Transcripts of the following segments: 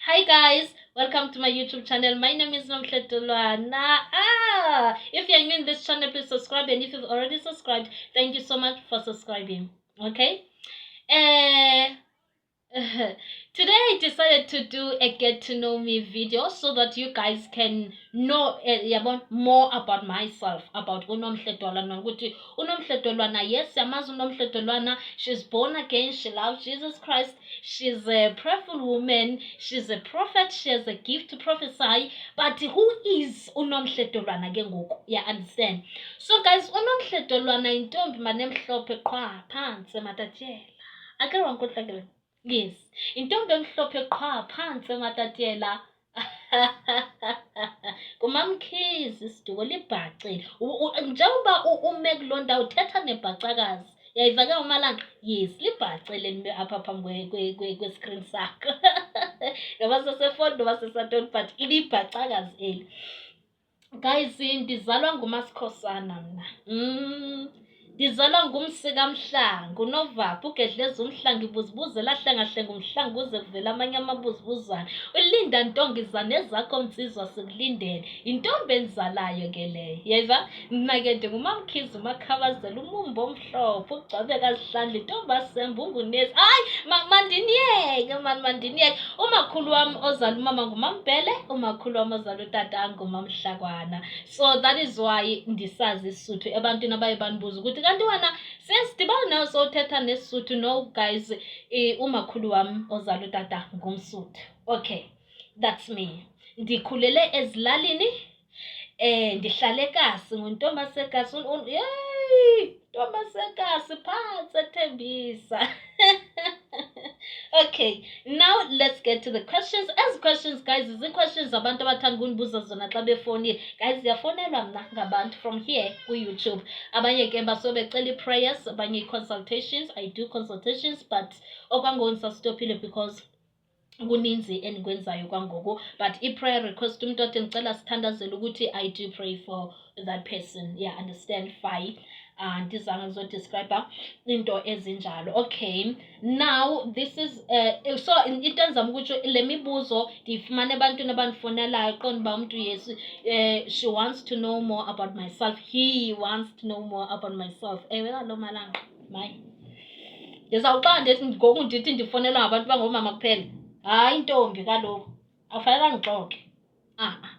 Hi guys, welcome to my YouTube channel. My name is Nomhletolwana. If you're new in this channel, please subscribe, and if you've already subscribed, thank you so much for subscribing. Okay. Uh, Today I decided to do a get to know me video so that you guys can know more about myself, about uNomhletolwana. Ukuthi uNomhletolwana, yes, yamazi uNomhletolwana. She's born again, she loves Jesus Christ, she's a prayerful woman, she's a prophet, she has a gift to prophesy. But who is uNomhletolwana ke ngoku? Yeah, understand. So guys, uNomhletolwana intombi manemhlophe qha phansi ematatiyela. Ake wankohlakela. Yes, intombi emhlophe qha phansi ematatiyela. Kumamkhizi isiduko libhacile. Njengoba ume kuloo ndawo uthetha nebhacakazi. Yayiva ke umalanga? Yes, libhacile apha phambi kwescreen sakho. Noba sesefoni noba sesantoni, but ilibhacakazi eli. Guys, ndizalwa nguMasikhosana mna. Ndizalwa ngumsika Mhlanga, uNovapha, uGedleza uMhlanga, ibuzibuzela hlengahlenga umhlanga uze kuvela amanye amabuzibuzana. Ulinda ntongizana ezakho nsizwa sikulindele. Intombi enzalayo ke leyo. Yeva, mna ke ndingumamkhizi umakhabazela umumbo omhlophe, ugcwabeka zihlandla, intombi asemba ungunesi. Hayi, mandiniyeke. Umakhulu wami ozala umama ngumambhele, umakhulu wami ozala utata ngumamhlakwana. So that is why ndisazi isisuthu. Ebantwini abaye bandibuza ukuthi kanti wena sesidibana nawe sowuthetha nesisuthu. No guys, umakhulu wami ozala utata ngumsuthu. Okay, that's me. Ndikhulele ezilalini, ndihlale eKasi, nguntombi aseKasi. Ntombi aseKasi phansi eThembisa. Okay, now let's get to the questions. As questions, guys, questions abantu abathanda ukundibuza zona xa befonile. Guys, ziyafonelwa mna ngabantu from here ku-YouTube. Abanye ke basobe becela prayers, abanye consultations. I do consultations, but okwangoku ndisastophile because kuninzi endikwenzayo kwangoku. But i-prayer request, umuntu othi ndicela sithandazele ukuthi I do pray for that person. Yeah, understand, fine. Ndizange ngizodescribe into ezinjalo. Okay, now this is so into enzama ukuthi le mibuzo ndiyifumane ebantwini abandifonelayo qonda uba umntu yes, she wants to know more about myself, he wants to know more about myself. Ewe kalo malanga mayi ndizawuqanda ngoku ndithi ndifonelwa ngabantu bangomama kuphela. Hayi ntombi, kaloku awufanelanga ngixoke.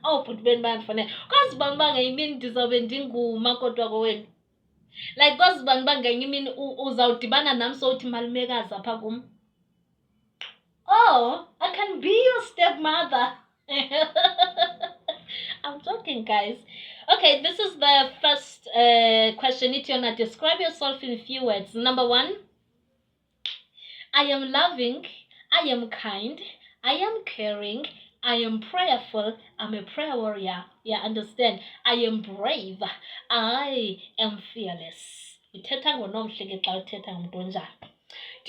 Awubhuti beni bayandifonela kwazi bani uba ngenye imini ndizawube ndingumakoti kowenu. Like kwazi bani uba ngenye imini uzawudibana nam sowuthi malumekazi apha kum. Oh, I can be your stepmother. I'm joking, guys. Okay, this is the first question. If you want to describe yourself in a few words. Number 1, I am loving, I am kind, I am caring, I am prayerful, I'm a prayer warrior. Yeah, understand. I am brave, I am fearless. Do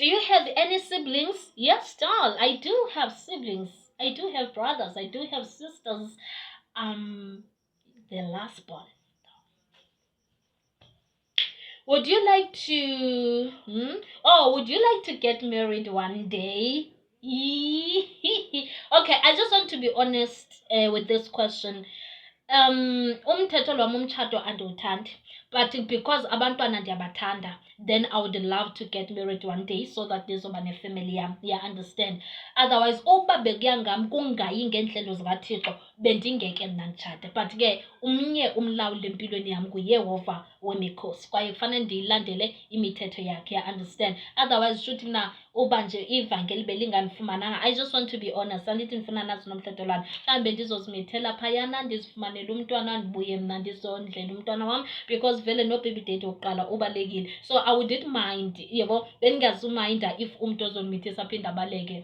you have any siblings? Yes, doll. I do have siblings. I do have brothers. I do have sisters. The last born. Would you like to would you like to get married one day? Okay, I just want to be honest with this question. Umthetho lwami umtshato andiwuthandi, but because abantwana ndiyabathanda, then I would love to get married one day so that ndizoba nefamily yam. Yeah, understand. Otherwise ukuba bekuya ngam kungayi ngendlela zikaThixo bendingeke mna nditshate. But ke umnye umlawuli empilweni yam nguYehova wemikhosi, kwaye kufanele ndiyilandele imithetho yakhe. Yeah, understand. Otherwise shuthi mna uba nje ivangeli belinganifumananga. I just want to be honest. Andithi ndifuna nazi uNomhletolwana mhlawumbe ndizozimithela phayana ndizifumanele umntwana ndibuye mna ndizondlela umntwana wam, because vele no-baby date wokuqala ubalekile. So I wouldn't mind, yebo, bendingazumayinda if umntu ozondimithisa aphinde abaleke.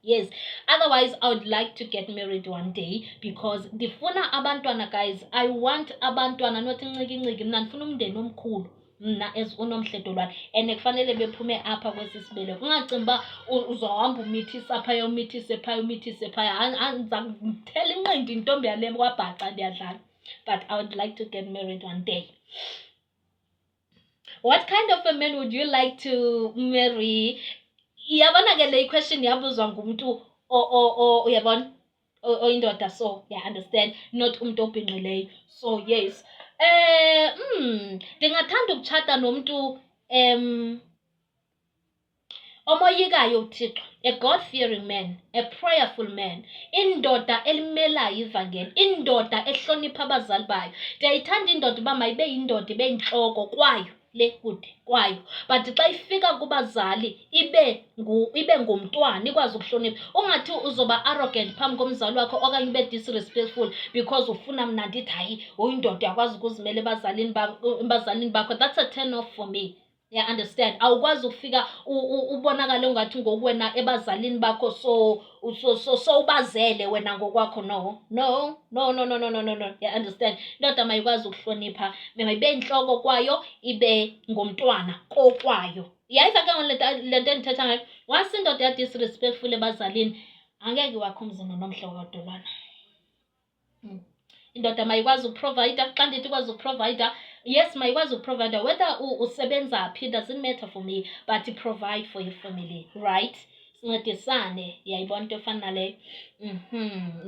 Yes, otherwise I would like to get married one day because ndifuna abantwana, guys. I want abantwana, not ncikinciki. Mna ndifuna umndeni omkhulu mna as uNomhletolwana, and kufanele bephume apha kwesi sibeleko. Ungacinga uba uzawuhamba umithisa phaya umithise phaya umithise phaya. Ndizamthela inqindi intombi yale kwabhaca ndiyadlala. But I would like to get married one day. What kind of a man would you like to marry? Yabona ke le question yabuzwa ngumuntu uyabona oyindoda, so yeah, understand, not umuntu obhinqileyo. So yes, ndingathanda ukutshata nomuntu omoyikayo uThixo, a God-fearing man, a prayerful man, indoda elimelayo ivangeli, indoda ehlonipha abazali bayo. Ndiyayithanda indoda uba mayibe yindoda, ibe yintloko kwayo le kude kwayo, but xa ifika kubazali ibe ngumntwana, ikwazi ukuhlonipha. Ungathi uzoba arrogant phambi komzali wakho okanye ube disrespectful because ufuna mna ndithi hayi uyindoda uyakwazi ukuzimela ebazalini bakho. That's a turn off for me. Yeah, understand. Awukwazi ukufika ubonakale ungathi ngokuwena ebazalini bakho so ubazele wena ngokwakho. No. Yeah, understand. Indoda mayikwazi ukuhlonipha, mayibe inhloko kwayo, ibe ngumntwana kokwayo. Yayiva ke le nto endithetha ngayo. Once indoda yadisrespectful ebazalini, angeke wakho umzimba nomhle wadolwana. Indoda mayikwazi ukuprovide. Xa ndithi ikwazi ukuprovide, yes, mayikwazi ukuprovide, whether usebenza phi, doesn't matter for me, but provide for your family, right? Sincedisane, yayibona into efana naleyo.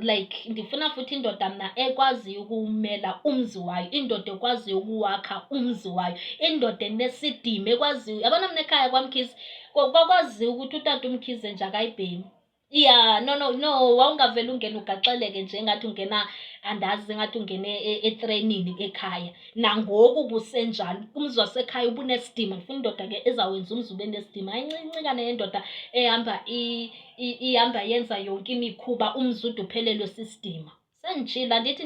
Like ndifuna futhi indoda mna ekwaziyo ukumela umzi wayo, indoda ekwaziyo ukuwakha umzi wayo, indoda enesidima, ekwaziyo. Yabona mna ekhaya kwamkhize kwakwaziyo ukuthi utata umkhize nje akayibhemi. Yeah, no, wawungavele ungena ugaxeleke nje ngathi ungena, andazi ngathi ungene etreyinini ekhaya. Nangoku kusenjalo, umzi wasekhaya ubunesidima. Ndifuna indoda ke ezawenza umzi ube nesidima, ayincincikane yendoda ihamba yenza yonke imikhuba umzi ude uphelelwe sisidima. Senditshila ndithi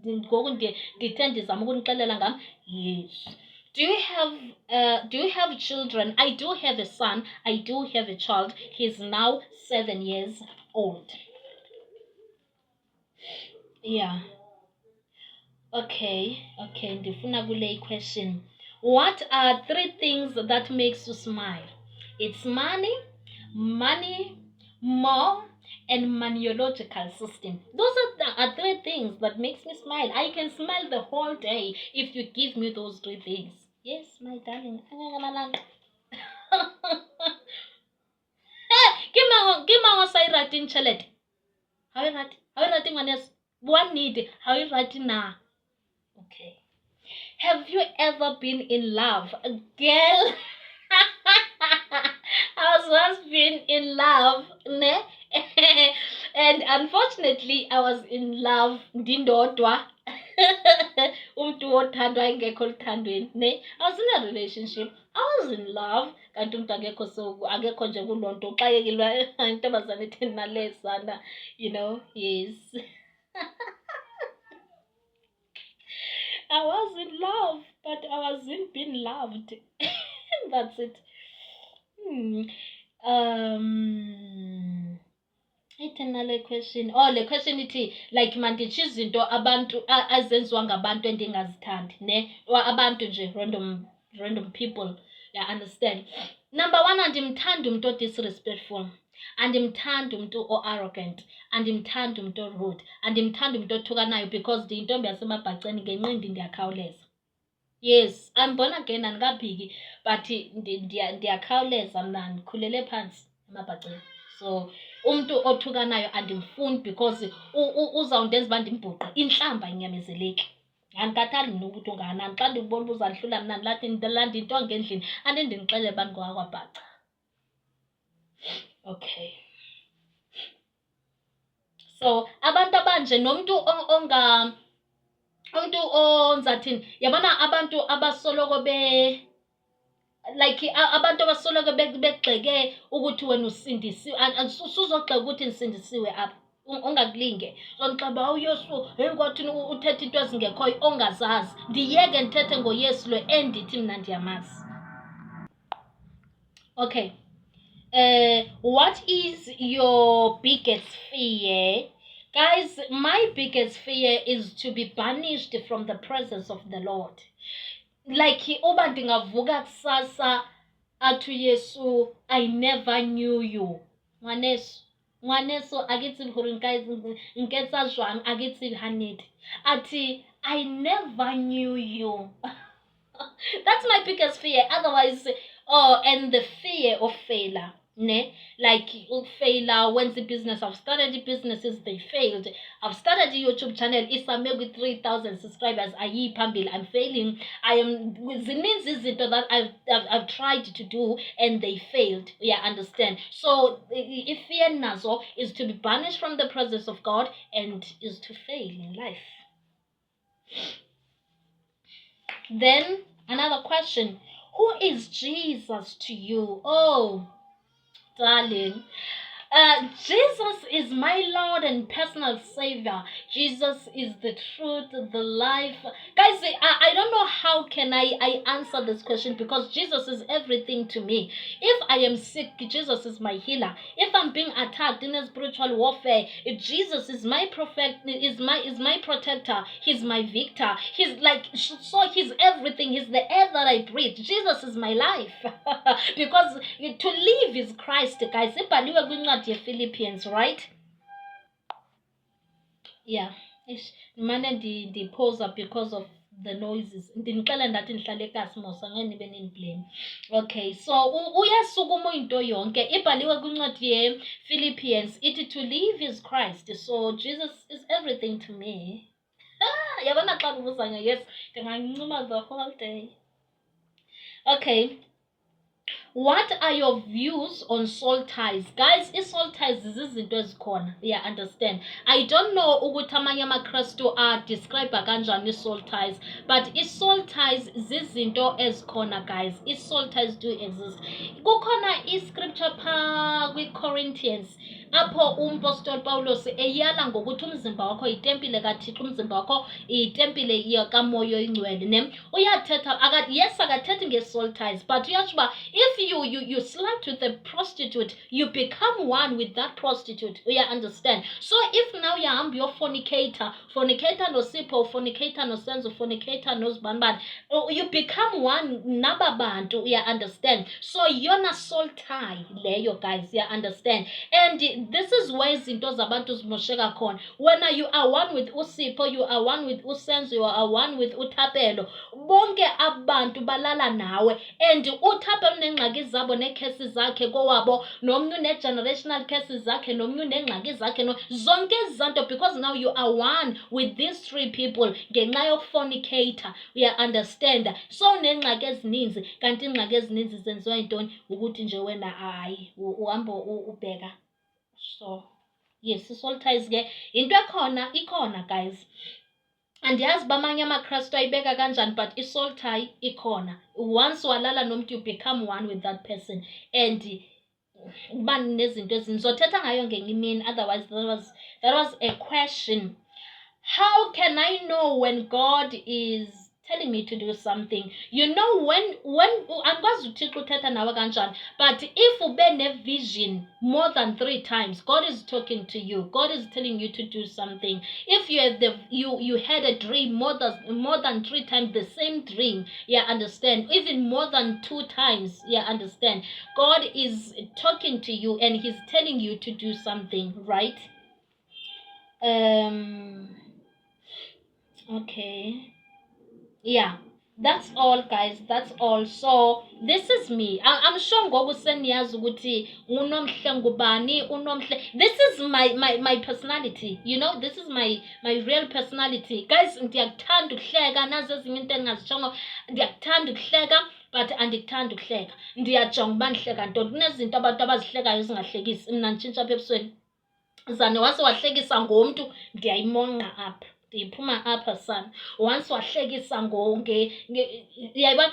ngoku ndithe ndizama ukunixelela ngam. Yes. Do you have children? I do have a son. I do have a child. He's now 7 years old. Yeah. Okay. Ndifuna kule question. What are 3 things that makes you smile? It's money, more, and maniological system. Those are 3 things that makes me smile. I can smile the whole day if you give me those 3 things. Yes, my darling. Give me say writing chalet. How you writing on this? One need. How you writing now? Okay. Have you ever been in love? Girl. I was once been in love, ne? And unfortunately, I was in love ndindodwa. Umuntu othandwa ingekho lithandweni, ne? I was in a relationship. I was in love. Kanti umuntu akekho nje kulonto uxakekile intombazana etheni nalesana, yes. I was in love, but I wasn't being loved. That's it. Eternal question. Le question ithi like manditsho izinto abantu azenziwa ngabantu endingazithandi, ne? Abantu nje random people. Yeah, understand. Number 1, andimthandi umuntu o-disrespectful, andimthandi umuntu o-arrogant, andimthandi umuntu o-rude, andimthandi umuntu othukanayo because ndiyintombi yasemabhaceni ngenqindi ndiyakhawuleza. Yes, I'm born again andikaphiki, but ndiyakhawuleza mna, ndikhulele phansi emabhaceni. So umuntu othukanayo andimfuni because uzawundenza uba ndimbhuqe, intlamba inyamezeleki. Andikhathali mna ukuthi ungakanani. Xa ndikubona uba uzandihlula mna ndilanda into ngendlini andindinixelele uba ndingowakwabhaca. Okay. So abantu abanje nomuntu umuntu onzathini, yabona abantu abasoloko like abantu abasoloko begxeke ukuthi wena usindisiwe, usuzogxeka ukuthi ndisindisiwe apha, ungakulinge. Zonixeba uYesu engathi uthetha into ezingekhoyo ongazazi. Ndiyeke ndithethe ngoYesu lo endithi mna ndiyamazi. Okay. What is your biggest fear? Guys, my biggest fear is to be banished from the presence of the Lord. Like uba ndingavuka kusasa athi uYesu, I never knew you. Ngwaneso akithi nketsa jwang, akithi hanedi. Ati I never knew you. That's my biggest fear. Otherwise, and the fear of failure. Ne, like failure when's the business. I've started the businesses, they failed. I've started the YouTube channel, it's maybe 3,000 subscribers. I'm failing. I am zininzi izinto that I've tried to do and they failed. Yeah, understand. So if fear nazo is to be banished from the presence of God and is to fail in life. Then another question: who is Jesus to you? Oh, darling, Jesus is my Lord and personal Savior. Jesus is the truth, the life. Guys, I don't know how can I answer this question, because Jesus is everything to me. If I am sick, Jesus is my healer. If I'm being attacked in a spiritual warfare, Jesus is my prophet, is my protector. He's my victor. He's like, so he's everything. He's the air that I breathe. Jesus is my life. Because to live is Christ, guys. Ibhaliwe kwincwadi Philippians, right? Yeah. Mane ndi-pause up because of the noises. Ndinixele ndathi ndihlale eKasmos, angeke nibe nindiblame. Okay, so uyasukuma into yonke. Ibhaliwe kwincwadi Philippians ithi to live is Christ. So Jesus is everything to me. Yabona xa ndibuzanya, yes, ndingancuma the whole day. Okay. What are your views on soul ties? Guys, soul ties zizinto ezikhona. Yeah, understand. I don't know ukuthi amanye amaKristu describe kanjani soul ties, but soul ties zizinto ezikhona, guys. Soul ties do exist. Kukhona scripture pha kwi-Corinthians apho umpostoli Pawulos eyala ngokuthi umzimba wakho yitempile kaThixo, umzimba wakho yitempile kaMoya Oyingcwele, ne? Uyathetha akathethi nge-soul ties, but uyatsho uba if you slept with a prostitute, you become one with that prostitute. You understand? So if now you're your fornicator nosipho, fornicator nosenzo, fornicator nosbanban, you become one nababantu. You understand? So you're not soul tie leyo, guys. You understand? And this is where izinto zabantu zimosheka khona. When you are one with usipho, you are one with usenzo, you are one with uthapelo, bonke abantu balala nawe, and uthapelo nengxaki zabo nekhesi zakhe kowabo, nomnye une-generational cases zakhe, nomnye unengxaki zakhe, no zonke izanto, because now you are one with these three people ngenxa yokufornicator. You understand? So unengxaki ezininzi, kanti ingxaki ezininzi zenziwa yintoni? Ukuthi nje wena hayi uhamba ubheka. So yes, soul ties ke into ikhona, guys. Andiyazi uba amanye amaKristu ayibeka kanjani, but soul tie ikhona. Once walala nomuntu, you become one with that person, and uba nezinto ezizothetha ngayo ngenye imini. Otherwise that was a question. How can I know when God is telling me to do something? You know, when angikwazi uThixo uthetha nawe kanjani, but if ube ne-vision more than 3 times, God is talking to you. God is telling you to do something. If you had a dream more than 3 times, the same dream, yeah, understand, even more than 2 times, yeah, understand, God is talking to you and he's telling you to do something, right? Okay, yeah, that's all, guys. That's all. So this is me. I'm sure ngoku seniyazi ukuthi unomhle ngubani, unomhle. This is my personality, you know. This is my real personality, guys. Ndiyakuthanda ukuhleka, nazo ezinye into engazitshongo. Ndiyakuthanda ukuhleka, but andikuthanda ukuhleka. Ndiyajonga uba ndihleka ntoni. Kunezinto abantu abazihlekayo ezingahlekisi. Mina nditshintsha apha ebusweni. Zane wase wahlekisa ngomntu, ndiyayimonqa apha, ndiyiphuma apha sana. Once wahlekisa yayibona,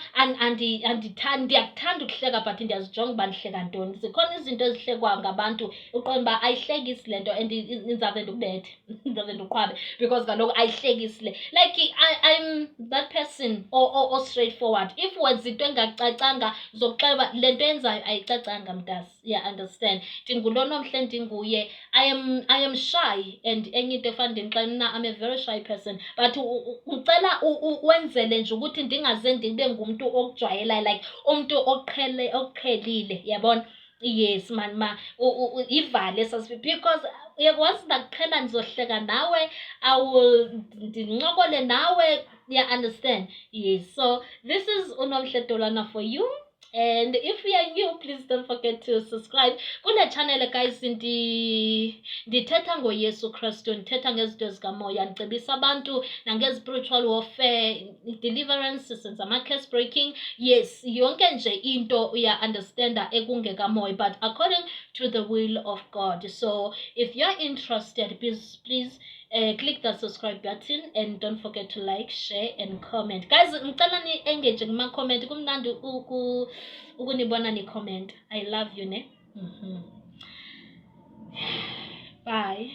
ndiyakuthanda ukuhleka, but ndiyazijonga uba ndihleka ntoni. Zikhona izinto ezihlekwa ngabantu uqonda uba ayihlekisi le nto, and ndizawube ndikubethe, ndizawube ndiqhwabe, because kaloku ayihlekisi le. Like I'm that person or straightforward. If wenza into engacacanga, zokuxela le nto yenzayo ayicacanga, mntasi. Yeah, understand? Ndingulona omhle ndinguye. I am shy, and enye into efana ndinixela mna, I'm a very shy person, but ucela wenzele nje ukuthi ndingaze ndibe ngumuntu okujwayelayo, like umuntu oqhelile, yabona? Yes man, ivale sasifi, because once ndakuqhela ndizohleka nawe, I will ndincokole nawe. Yeah, understand? Yes. So this is Unomhle Dolana for you. And if you are new, please don't forget to subscribe. Kule channel guys ndithetha ngoYesu Kristu, ndithetha ngezinto ezikamoya, ndicebisa abantu nange-spiritual warfare, deliverance, senza ama-curse breaking. Yes, yonke nje into uya-understanda ekungekamoya, but according to the will of God. So if you're interested, please click that subscribe button and don't forget to like, share and comment. Guys, ngicela ni-engage kuma-comment. Kumnandi ukunibona ni-comment. I love you, ne? Bye.